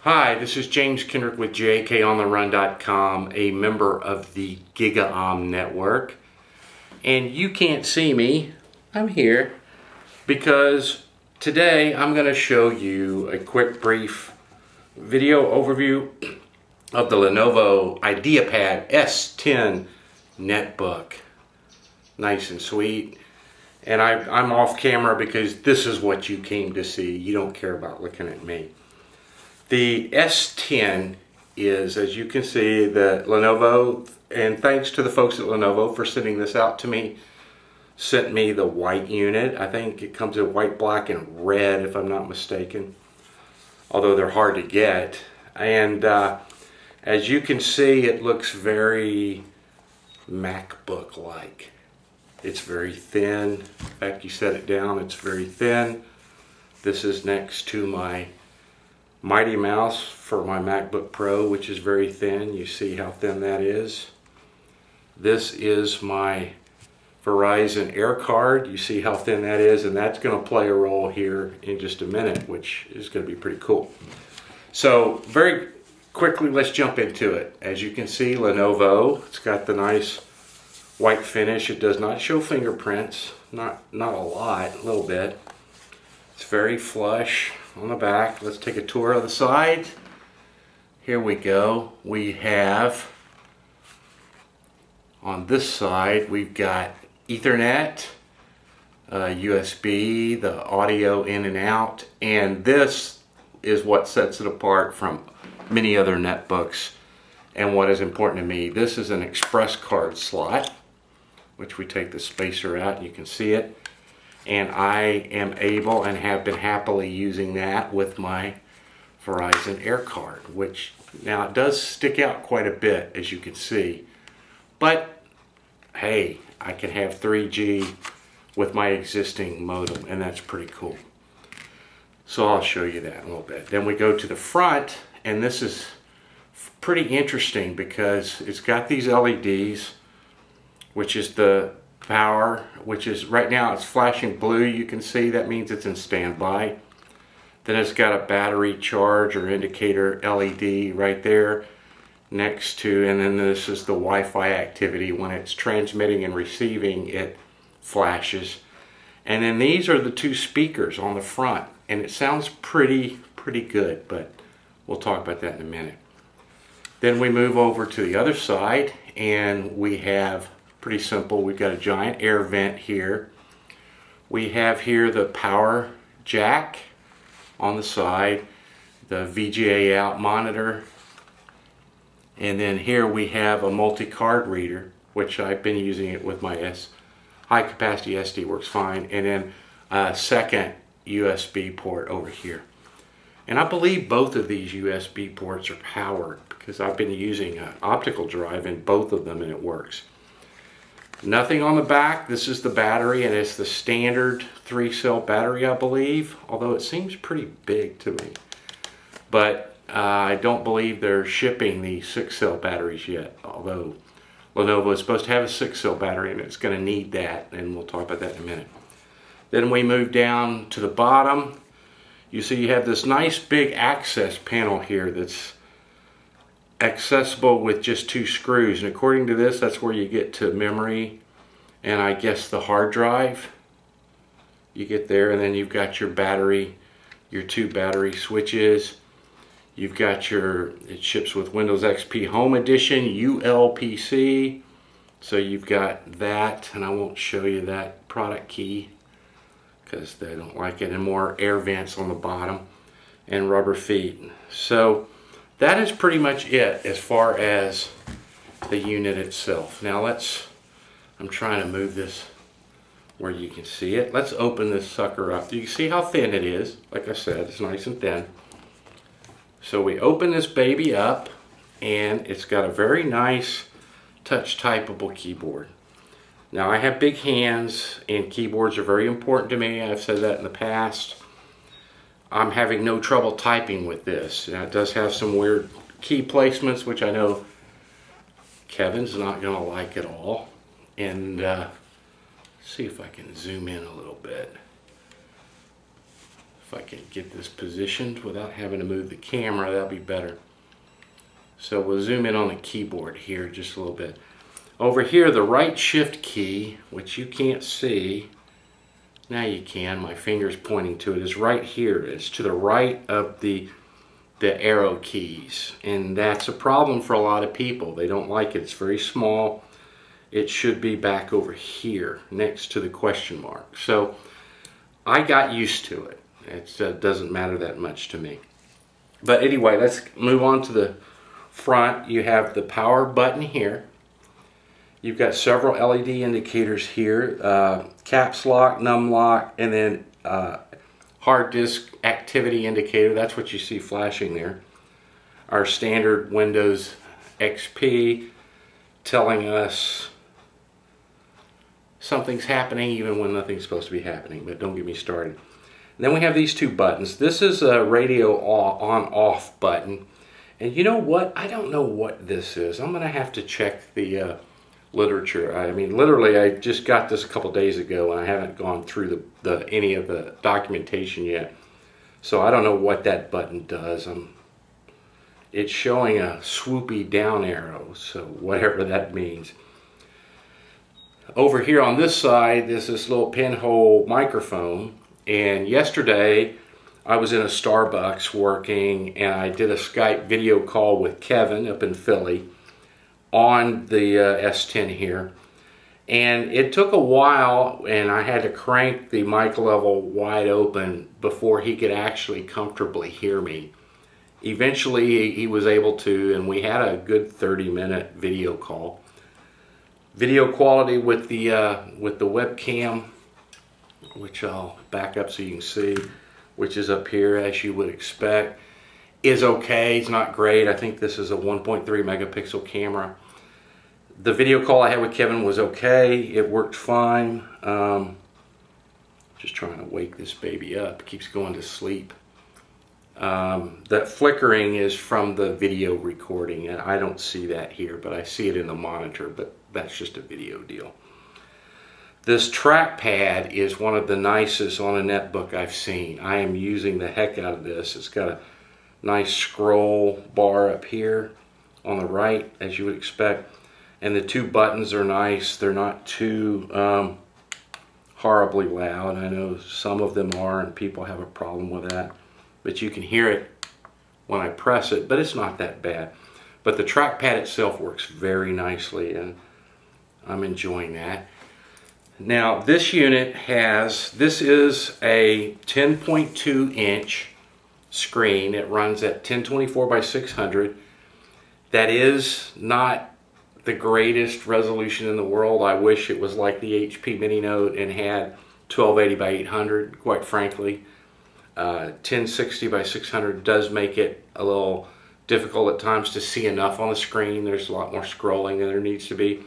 Hi, this is James Kendrick with jkOnTheRun.com, a member of the GigaOM network. And you can't see me, I'm here, because today I'm going to show you a quick brief video overview of the Lenovo IdeaPad S10 netbook. Nice and sweet. And I'm off camera because this is what you came to see. You don't care about looking at me. The S10 is, as you can see, the Lenovo, and thanks to the folks at Lenovo for sending this out to me, sent me the white unit. I think it comes in white, black, and red, if I'm not mistaken, although they're hard to get. And as you can see, it looks very MacBook-like. It's very thin. In fact, you set it down, it's very thin. This is next to my Mighty Mouse for my MacBook Pro, which is very thin. You see how thin that is. This is my Verizon Air card. You see how thin that is, and that's going to play a role here in just a minute, which is going to be pretty cool. So very quickly, let's jump into it. As you can see, Lenovo, it's got the nice white finish. It does not show fingerprints, not a lot, a little bit. It's very flush on the back. Let's take a tour of the side. Here we go. We have, on this side, we've got Ethernet, USB, the audio in and out, and this is what sets it apart from many other netbooks. And what is important to me, this is an express card slot, which we take the spacer out and you can see it. And I am able and have been happily using that with my Verizon Air card, which now it does stick out quite a bit, as you can see. But hey, I can have 3G with my existing modem, and that's pretty cool. So I'll show you that in a little bit. Then we go to the front, and this is pretty interesting because it's got these LEDs, which is the power, which is right now it's flashing blue. You can see that means it's in standby. Then it's got a battery charge or indicator LED right there next to, and then this is the Wi-Fi activity. When it's transmitting and receiving, it flashes. And then these are the two speakers on the front, and it sounds pretty good, but we'll talk about that in a minute. Then we move over to the other side, and we have pretty simple. We've got a giant air vent here. We have here the power jack on the side, the VGA out monitor, and then here we have a multi-card reader, which I've been using it with my high capacity SD, works fine, and then a second USB port over here. And I believe both of these USB ports are powered because I've been using an optical drive in both of them and it works. Nothing on the back. This is the battery, and it's the standard 3-cell battery, I believe, although it seems pretty big to me. But I don't believe they're shipping the 6-cell batteries yet, although Lenovo is supposed to have a 6-cell battery and it's going to need that, and we'll talk about that in a minute. Then we move down to the bottom. You see you have this nice big access panel here that's accessible with just 2 screws, and according to this, that's where you get to memory and I guess the hard drive. You get there, and then you've got your battery, your 2 battery switches. You've got it ships with Windows XP Home Edition, ULPC, so you've got that, and I won't show you that product key because they don't like it, and more air vents on the bottom and rubber feet. So that is pretty much it as far as the unit itself. Now I'm trying to move this where you can see it. Let's open this sucker up. You can see how thin it is. Like I said, it's nice and thin. So we open this baby up, and it's got a very nice touch typable keyboard. Now I have big hands, and keyboards are very important to me. I've said that in the past. I'm having no trouble typing with this. Now, it does have some weird key placements, which I know Kevin's not going to like at all. And see if I can zoom in a little bit. If I can get this positioned without having to move the camera, that'll be better. So we'll zoom in on the keyboard here just a little bit. Over here, the right shift key, which you can't see, now you can, my finger's pointing to it, is right here. It's to the right of the arrow keys, and that's a problem for a lot of people. They don't like it. It's very small. It should be back over here next to the question mark. So I got used to it. It doesn't matter that much to me. But anyway, let's move on to the front. You have the power button here. You've got several LED indicators here, caps lock, num lock, and then hard disk activity indicator. That's what you see flashing there. Our standard Windows XP telling us something's happening even when nothing's supposed to be happening, but don't get me started. And then we have these two buttons. This is a radio on-off button. And you know what? I don't know what this is. I'm going to have to check the literature. I mean, literally, I just got this a couple days ago, and I haven't gone through any of the documentation yet. So I don't know what that button does. It's showing a swoopy down arrow, so whatever that means. Over here on this side, there's this little pinhole microphone. And yesterday, I was in a Starbucks working, and I did a Skype video call with Kevin up in Philly on the S10 here. And it took a while, and I had to crank the mic level wide open before he could actually comfortably hear me. Eventually, he was able to, and we had a good 30-minute video call. Video quality with the webcam, which I'll back up so you can see, which is up here as you would expect, is okay. It's not great. I think this is a 1.3 megapixel camera. The video call I had with Kevin was okay. It worked fine. Just trying to wake this baby up. It keeps going to sleep. That flickering is from the video recording, and I don't see that here, but I see it in the monitor, but that's just a video deal. This trackpad is one of the nicest on a netbook I've seen. I am using the heck out of this. It's got a nice scroll bar up here on the right, as you would expect. And the two buttons are nice. They're not too horribly loud. I know some of them are, and people have a problem with that. But you can hear it when I press it, but it's not that bad. But the trackpad itself works very nicely, and I'm enjoying that. Now, this unit this is a 10.2 inch screen. It runs at 1024 by 600. That is not the greatest resolution in the world. I wish it was like the HP Mini Note and had 1280 by 800, quite frankly. 1060 by 600 does make it a little difficult at times to see enough on the screen. There's a lot more scrolling than there needs to be.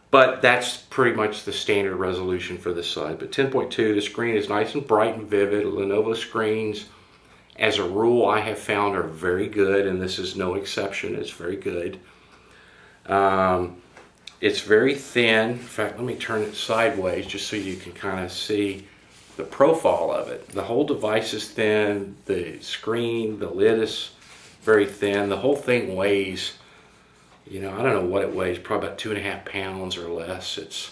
But that's pretty much the standard resolution for this side. But 10.2, the screen is nice and bright and vivid. Lenovo screens, as a rule, I have found are very good, and this is no exception. It's very good. It's very thin. In fact, let me turn it sideways just so you can kind of see the profile of it. The whole device is thin. The screen, the lid is very thin. The whole thing weighs, you know, I don't know what it weighs, probably about 2.5 pounds or less. It's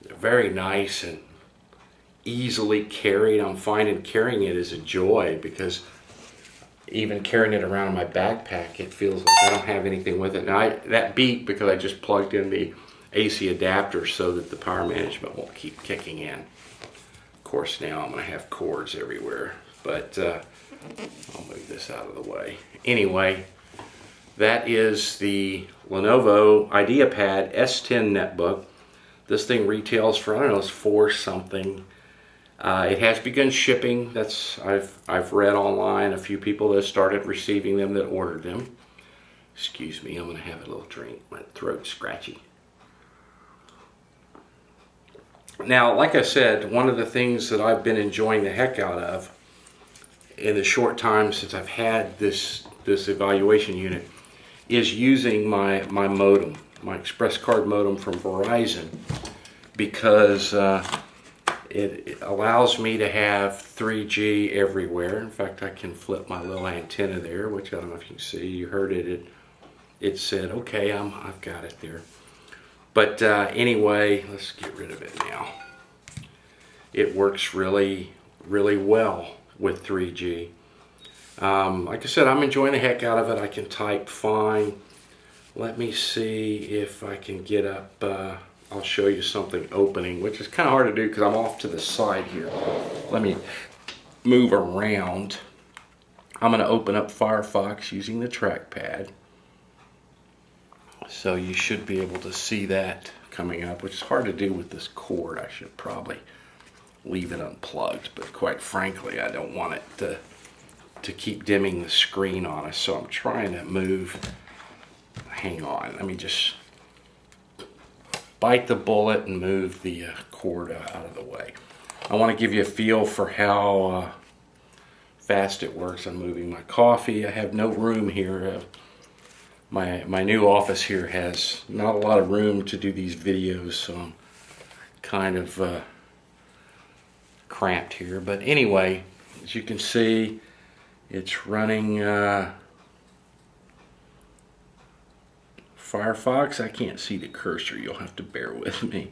very nice and easily carried. I'm finding carrying it is a joy, because even carrying it around in my backpack, it feels like I don't have anything with it. Now, that beeped because I just plugged in the AC adapter so that the power management won't keep kicking in. Of course, now I'm going to have cords everywhere, but I'll move this out of the way. Anyway, that is the Lenovo IdeaPad S10 netbook. This thing retails for, I don't know, it's $4 something. It has begun shipping. I've read online a few people that started receiving them that ordered them. Excuse me, I'm going to have a little drink. My throat's scratchy. Now, like I said, one of the things that I've been enjoying the heck out of in the short time since I've had this evaluation unit is using my modem, my express card modem from Verizon, because It allows me to have 3G everywhere. In fact, I can flip my little antenna there, which I don't know if you can see. You heard it. It said, okay, I've got it there. But anyway, let's get rid of it now. It works really, really well with 3G. Like I said, I'm enjoying the heck out of it. I can type fine. Let me see if I can get up. I'll show you something opening, which is kind of hard to do because I'm off to the side here. Let me move around. I'm going to open up Firefox using the trackpad. So you should be able to see that coming up, which is hard to do with this cord. I should probably leave it unplugged, but quite frankly, I don't want it to keep dimming the screen on us. So I'm trying to move. Hang on, let me just bite the bullet and move the cord out of the way. I want to give you a feel for how fast it works. I'm moving my coffee. I have no room here. My new office here has not a lot of room to do these videos, so I'm kind of cramped here. But anyway, as you can see, it's running Firefox. I can't see the cursor. You'll have to bear with me.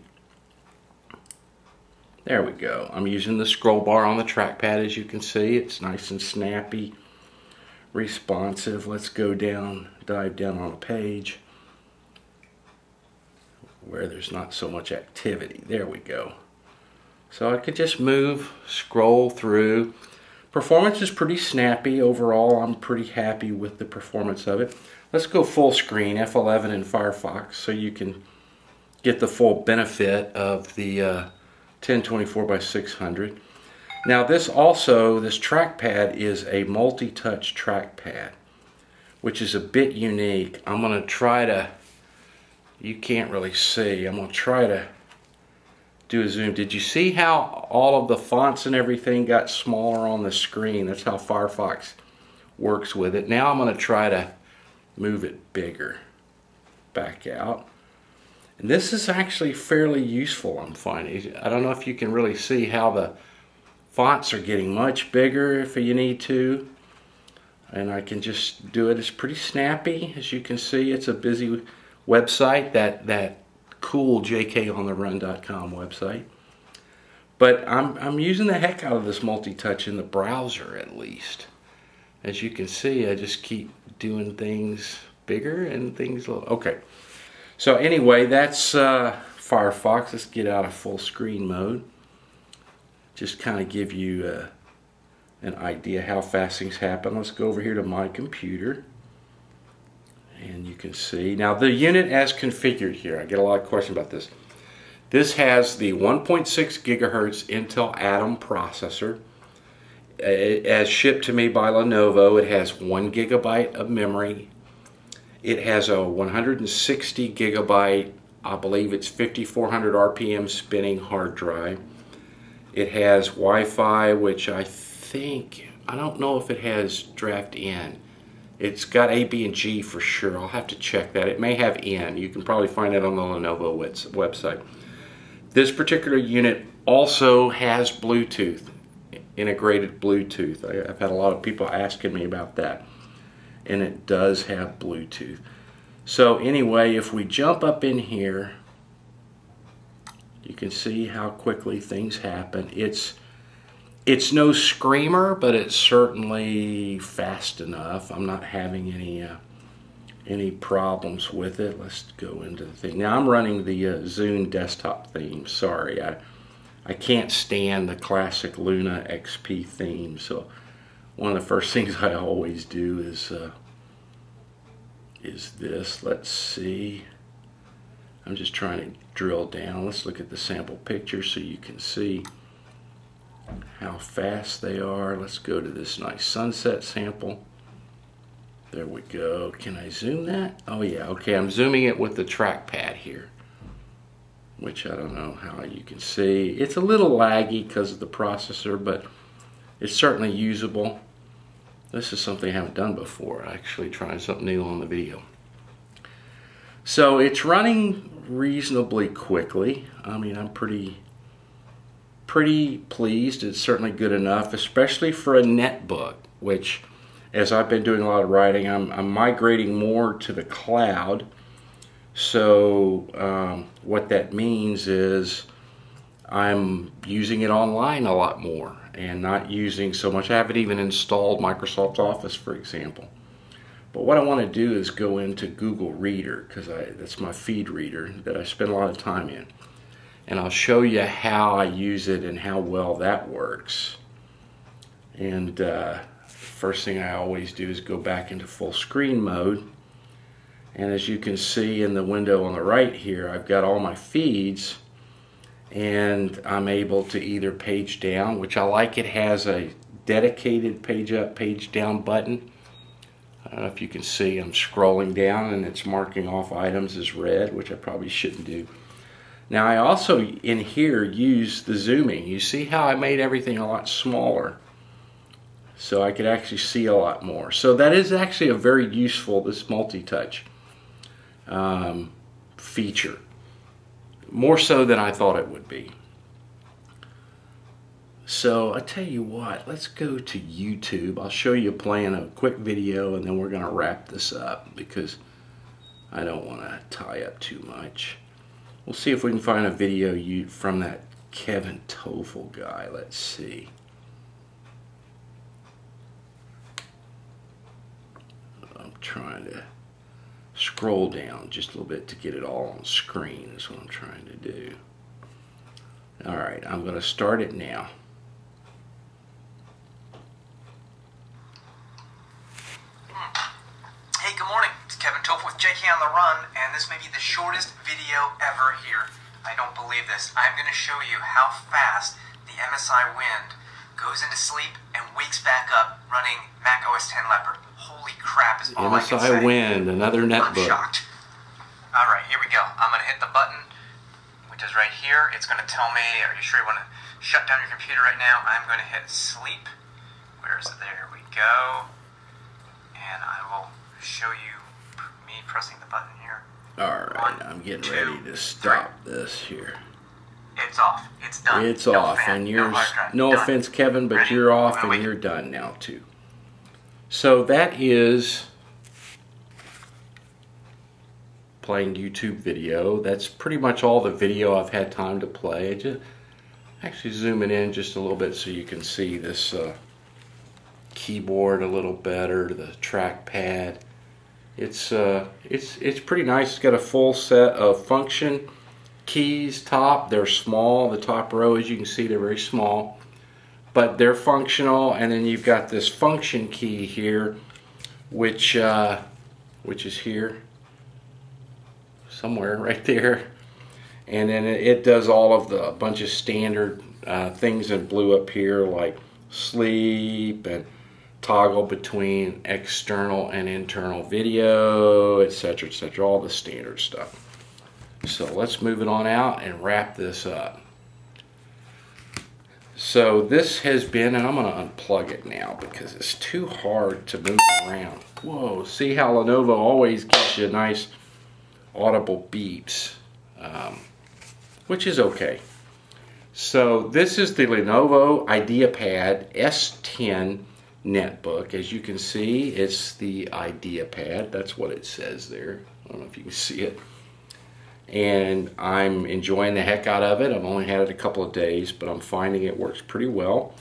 There we go. I'm using the scroll bar on the trackpad. As you can see, it's nice and snappy, responsive. Let's go down, dive down on a page where there's not so much activity. There we go. So I could just move, scroll through. Performance is pretty snappy overall. I'm pretty happy with the performance of it. Let's go full screen, F11 in Firefox, so you can get the full benefit of the 1024 by 600. Now this trackpad is a multi-touch trackpad, which is a bit unique. I'm going to try to, you can't really see, I'm going to try to do a zoom. Did you see how all of the fonts and everything got smaller on the screen? That's how Firefox works with it. Now I'm going to try to move it bigger. Back out. And this is actually fairly useful, I'm finding. I don't know if you can really see how the fonts are getting much bigger if you need to. And I can just do it. It's pretty snappy. As you can see, it's a busy website, that cool jkOnTheRun.com website. But I'm using the heck out of this multi-touch in the browser, at least. As you can see, I just keep doing things bigger and things little. Okay. So anyway, that's Firefox. Let's get out of full screen mode. Just kind of give you an idea how fast things happen. Let's go over here to my computer. And you can see. Now the unit as configured here, I get a lot of questions about this. This has the 1.6 gigahertz Intel Atom processor. As shipped to me by Lenovo, it has 1 gigabyte of memory. It has a 160 gigabyte, I believe it's 5400 RPM spinning hard drive. It has Wi-Fi, which I don't know if it has draft in. It's got A, B, and G for sure. I'll have to check that. It may have N. You can probably find it on the Lenovo website. This particular unit also has Bluetooth, integrated Bluetooth. I've had a lot of people asking me about that. And it does have Bluetooth. So anyway, if we jump up in here, you can see how quickly things happen. It's no screamer, but it's certainly fast enough. I'm not having any problems with it. Let's go into the thing. Now I'm running the Zune desktop theme. Sorry, I can't stand the classic Luna XP theme. So one of the first things I always do is this. Let's see. I'm just trying to drill down. Let's look at the sample picture so you can see how fast they are. Let's go to this nice sunset sample. There we go. Can I zoom that? Oh yeah, okay, I'm zooming it with the trackpad here, which I don't know how you can see. It's a little laggy because of the processor, but it's certainly usable. This is something I haven't done before, actually trying something new on the video. So it's running reasonably quickly. I mean, I'm pretty pretty pleased. It's certainly good enough, especially for a netbook, which, as I've been doing a lot of writing, I'm migrating more to the cloud. So what that means is I'm using it online a lot more and not using so much. I haven't even installed Microsoft Office, for example. But what I want to do is go into Google Reader, because that's my feed reader that I spend a lot of time in. And I'll show you how I use it and how well that works. And first thing I always do is go back into full screen mode. And as you can see in the window on the right here, I've got all my feeds, and I'm able to either page down, which I like. It has a dedicated page up, page down button. I don't know if you can see, I'm scrolling down and it's marking off items as red, which I probably shouldn't do. Now I also in here use the zooming. You see how I made everything a lot smaller, so I could actually see a lot more. So that is actually a very useful, this multi-touch feature, more so than I thought it would be. So I tell you what, let's go to YouTube. I'll show you playing a quick video, and then we're going to wrap this up because I don't want to tie up too much. We'll see if we can find a video from that Kevin Toffel guy. Let's see. I'm trying to scroll down just a little bit to get it all on screen is what I'm trying to do. Alright, I'm going to start it now. Hey, good morning. It's Kevin Toffel with jkOnTheRun, and this may be the shortest video ever here. I don't believe this. I'm going to show you how fast the MSI Wind goes into sleep and wakes back up running Mac OS X Leopard. Holy crap is all I can say. MSI Wind, another netbook. I'm shocked. Alright, here we go. I'm going to hit the button, which is right here. It's going to tell me, are you sure you want to shut down your computer right now? I'm going to hit sleep. Where is it? There we go. And I will show you me pressing the button here. Alright, I'm getting ready to stop this here. It's off. It's done. It's off, and yours, no offense, Kevin, but you're off and you're done now too. So that is playing YouTube video. That's pretty much all the video I've had time to play. Just actually zooming in just a little bit so you can see this keyboard a little better, the trackpad. It's pretty nice. It's got a full set of function keys top. They're small. The top row, as you can see, they're very small, but they're functional. And then you've got this function key here, which is here somewhere right there. And then it does all of the bunch of standard things in blue up here, like sleep and toggle between external and internal video, etc., etc., all the standard stuff. So let's move it on out and wrap this up. So this has been, and I'm going to unplug it now because it's too hard to move around. Whoa, see how Lenovo always gives you nice audible beeps, which is okay. So this is the Lenovo IdeaPad S10 netbook. As you can see, it's the IdeaPad. That's what it says there. I don't know if you can see it. And I'm enjoying the heck out of it. I've only had it a couple of days, but I'm finding it works pretty well.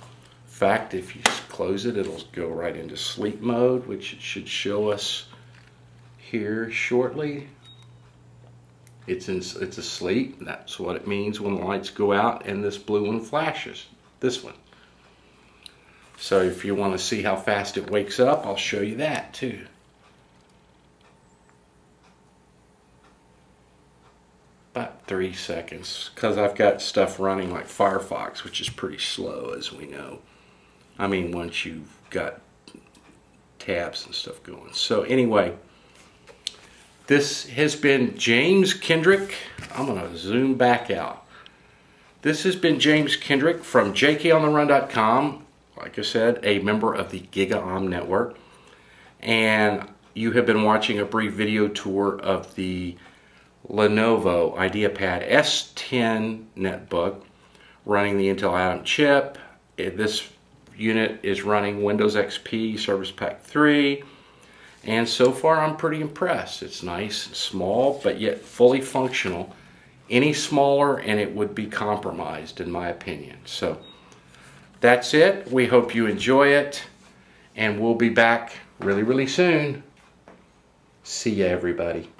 In fact, if you close it, it'll go right into sleep mode, which it should show us here shortly. It's asleep. That's what it means when the lights go out and this blue one flashes. This one. So if you want to see how fast it wakes up, I'll show you that too. About 3 seconds, because I've got stuff running like Firefox, which is pretty slow, as we know. I mean, once you've got tabs and stuff going. So anyway, this has been James Kendrick. I'm going to zoom back out. This has been James Kendrick from jkOnTheRun.com. Like I said, a member of the GigaOM network. And you have been watching a brief video tour of the Lenovo IdeaPad S10 netbook running the Intel Atom chip. This unit is running Windows XP Service Pack 3. And so far I'm pretty impressed. It's nice and small, but yet fully functional. Any smaller and it would be compromised, in my opinion. So that's it. We hope you enjoy it, and we'll be back really, really soon. See ya, everybody.